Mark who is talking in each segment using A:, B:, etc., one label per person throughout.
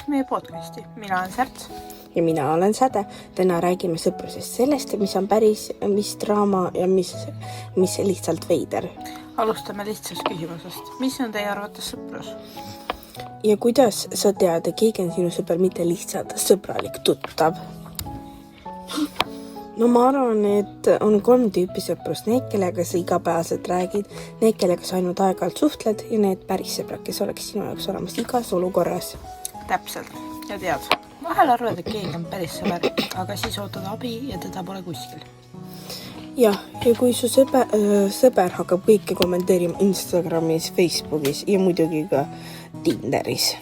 A: kuulamast meie podcasti. Mina olen Särts.
B: Ja mina olen Säde. Täna räägime sõprusest sellest, mis on päris, mis draama ja mis lihtsalt veider.
A: Alustame lihtsast küsimusest. Mis on teie arvates sõprus?
B: Ja kuidas sa tead, et keegi on sinu sõber, mitte lihtsalt sõbralik tuttav? No ma arvan, et on 3 tüüpi sõprust. Need, kellega sa igapäevaselt räägid, need, kellega sa ainult aeg-ajalt suhtled ja need päris sõbrad, kes oleks sinu jaoks olemas igas olukorras.
A: Täpselt. Ja tead, vahel arvad, et keegi on päris sõber, aga siis ootad abi ja teda pole kuskil.
B: Ja kui su sõber hakkab kõike kommenteerima Instagramis, Facebookis ja muidugi ka Tinderis.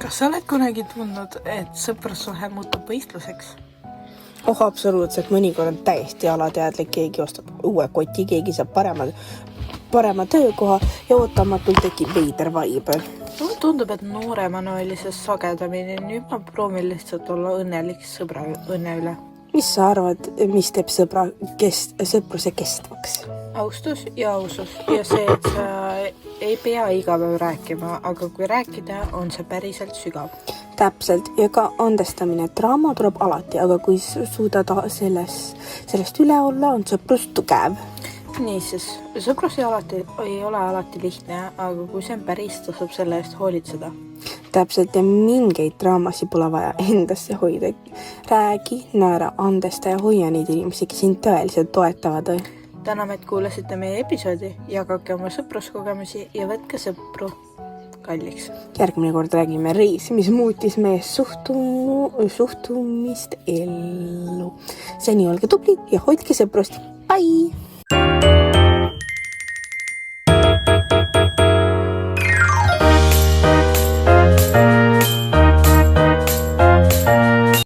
A: Kas sa oled kunagi tundnud, et sõprussuhe muutub võistluseks?
B: Absoluutselt, mõnikord on täiesti alateadlik, keegi ostab uue koti, keegi saab parema töökoha ja ootamatult tekib veider vibe.
A: Mulle tundub, et nooremana oli see sagedamini, nüüd ma proovin lihtsalt olla õnnelik sõbra õnne üle.
B: Mis sa arvad, mis teeb sõpruse kestvaks?
A: Austus ja ausus ja see, et sa ei pea iga päev rääkima, aga kui rääkida, on see päriselt sügav.
B: Täpselt, ja ka andestamine. Draama tuleb alati, aga kui suudad sellest üle olla, on sõprus tugev.
A: Niisiis, sõprus ei ole alati lihtne, aga kui see on päris, tasub selle eest hoolitseda.
B: Täpselt, ja mingeid draamasi pole vaja endasse hoida. Räägi, naera, andesta ja hoia neid inimesi, kes sind tõeliselt toetavad.
A: Täname, et kuulasite meie episoodi, jagage oma sõpruskogemusi ja võtke sõpru kalliks.
B: Järgmine kord räägime reisi, mis muutis meie suhtumist ellu. Seni olge tublid ja hoidke sõprust. Bye!